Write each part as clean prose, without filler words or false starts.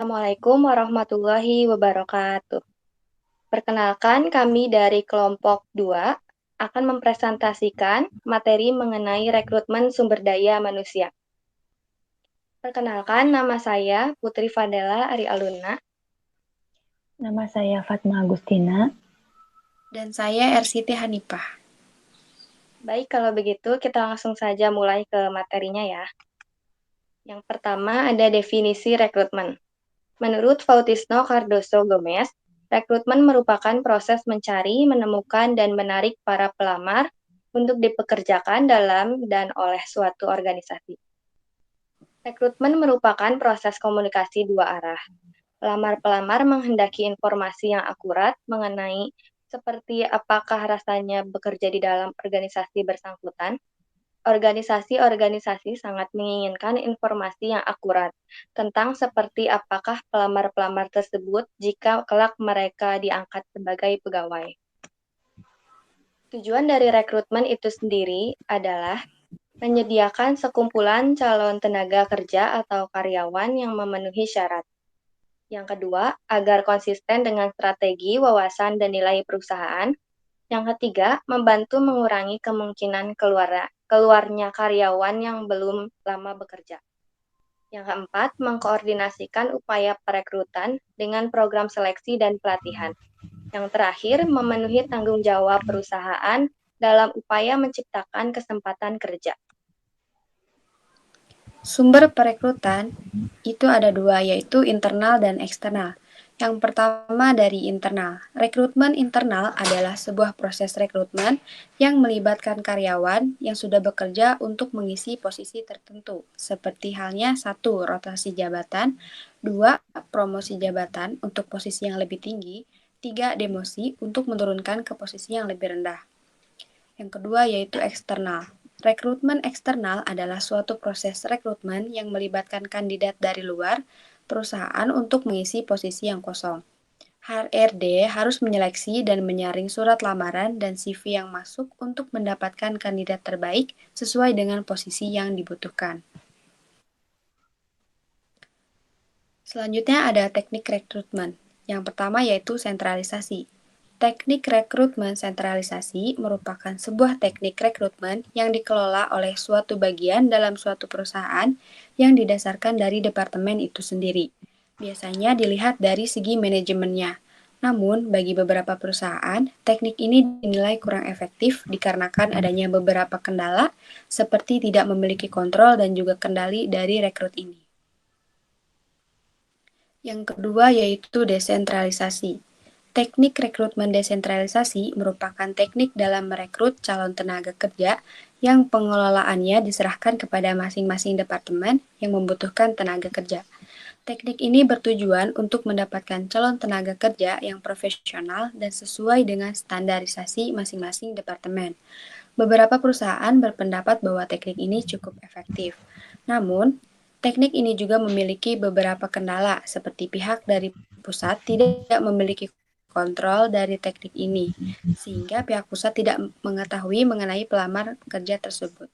Assalamualaikum warahmatullahi wabarakatuh. Perkenalkan, kami dari kelompok 2 akan mempresentasikan materi mengenai rekrutmen sumber daya manusia. Perkenalkan, nama saya Putri Fadela Ari Aluna. Nama saya Fatma Agustina. Dan saya Ersiti Hanifah. Baik, kalau begitu kita langsung saja mulai ke materinya ya. Yang pertama ada definisi rekrutmen. Menurut Fautisno Cardoso Gomez, rekrutmen merupakan proses mencari, menemukan, dan menarik para pelamar untuk dipekerjakan dalam dan oleh suatu organisasi. Rekrutmen merupakan proses komunikasi dua arah. Pelamar-pelamar menghendaki informasi yang akurat mengenai seperti apakah rasanya bekerja di dalam organisasi bersangkutan. Organisasi-organisasi sangat menginginkan informasi yang akurat tentang seperti apakah pelamar-pelamar tersebut jika kelak mereka diangkat sebagai pegawai. Tujuan dari rekrutmen itu sendiri adalah menyediakan sekumpulan calon tenaga kerja atau karyawan yang memenuhi syarat. Yang kedua, agar konsisten dengan strategi, wawasan, dan nilai perusahaan. Yang ketiga, membantu mengurangi kemungkinan keluarnya karyawan yang belum lama bekerja. Yang keempat, mengkoordinasikan upaya perekrutan dengan program seleksi dan pelatihan. Yang terakhir, memenuhi tanggung jawab perusahaan dalam upaya menciptakan kesempatan kerja. Sumber perekrutan itu ada dua, yaitu internal dan eksternal. Yang pertama dari internal. Rekrutmen internal adalah sebuah proses rekrutmen yang melibatkan karyawan yang sudah bekerja untuk mengisi posisi tertentu, seperti halnya 1. Rotasi jabatan, 2. Promosi jabatan untuk posisi yang lebih tinggi, 3. Demosi untuk menurunkan ke posisi yang lebih rendah. Yang kedua yaitu eksternal. Rekrutmen eksternal adalah suatu proses rekrutmen yang melibatkan kandidat dari luar perusahaan untuk mengisi posisi yang kosong. HRD harus menyeleksi dan menyaring surat lamaran dan CV yang masuk untuk mendapatkan kandidat terbaik sesuai dengan posisi yang dibutuhkan. Selanjutnya ada teknik rekrutmen. Yang pertama yaitu sentralisasi. Teknik rekrutmen sentralisasi merupakan sebuah teknik rekrutmen yang dikelola oleh suatu bagian dalam suatu perusahaan yang didasarkan dari departemen itu sendiri. Biasanya dilihat dari segi manajemennya. Namun, bagi beberapa perusahaan, teknik ini dinilai kurang efektif dikarenakan adanya beberapa kendala seperti tidak memiliki kontrol dan juga kendali dari rekrut ini. Yang kedua yaitu desentralisasi. Teknik rekrutmen desentralisasi merupakan teknik dalam merekrut calon tenaga kerja yang pengelolaannya diserahkan kepada masing-masing departemen yang membutuhkan tenaga kerja. Teknik ini bertujuan untuk mendapatkan calon tenaga kerja yang profesional dan sesuai dengan standarisasi masing-masing departemen. Beberapa perusahaan berpendapat bahwa teknik ini cukup efektif. Namun, teknik ini juga memiliki beberapa kendala, seperti pihak dari pusat tidak memiliki kontrol dari teknik ini, sehingga pihak pusat tidak mengetahui mengenai pelamar kerja tersebut.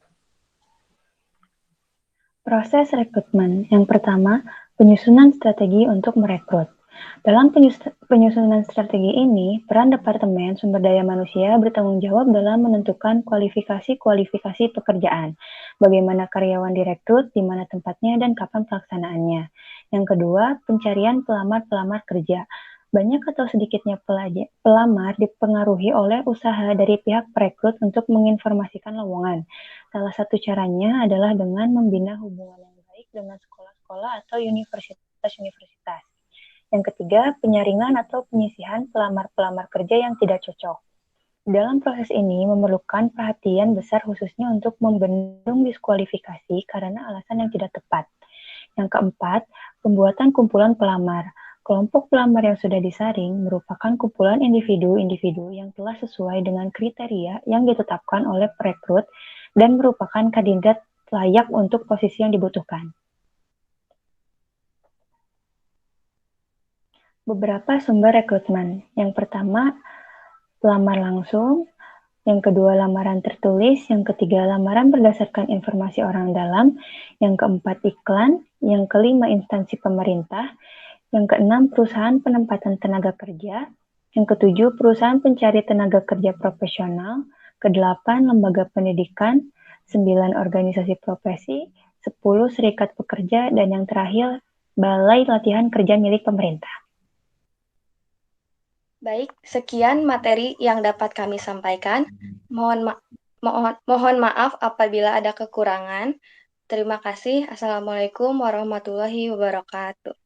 Proses rekrutmen. Yang pertama, penyusunan strategi untuk merekrut. Dalam penyusunan strategi ini, peran Departemen Sumber Daya Manusia bertanggung jawab dalam menentukan kualifikasi-kualifikasi pekerjaan, bagaimana karyawan direkrut, di mana tempatnya, dan kapan pelaksanaannya. Yang kedua, pencarian pelamar-pelamar kerja. Banyak atau sedikitnya pelamar dipengaruhi oleh usaha dari pihak perekrut untuk menginformasikan lowongan. Salah satu caranya adalah dengan membina hubungan yang baik dengan sekolah-sekolah atau universitas-universitas. Yang ketiga, penyaringan atau penyisihan pelamar-pelamar kerja yang tidak cocok. Dalam proses ini memerlukan perhatian besar khususnya untuk membendung diskualifikasi karena alasan yang tidak tepat. Yang keempat, pembuatan kumpulan pelamar. Kelompok pelamar yang sudah disaring merupakan kumpulan individu-individu yang telah sesuai dengan kriteria yang ditetapkan oleh perekrut dan merupakan kandidat layak untuk posisi yang dibutuhkan. Beberapa sumber rekrutmen. Yang pertama, pelamar langsung. Yang kedua, lamaran tertulis. Yang ketiga, lamaran berdasarkan informasi orang dalam. Yang keempat, iklan. Yang kelima, instansi pemerintah. Yang keenam, perusahaan penempatan tenaga kerja. Yang ketujuh, perusahaan pencari tenaga kerja profesional. Kedelapan, lembaga pendidikan. 9, organisasi profesi. 10, serikat pekerja. Dan yang terakhir, balai latihan kerja milik pemerintah. Baik, sekian materi yang dapat kami sampaikan. Mohon maaf apabila ada kekurangan. Terima kasih. Assalamualaikum warahmatullahi wabarakatuh.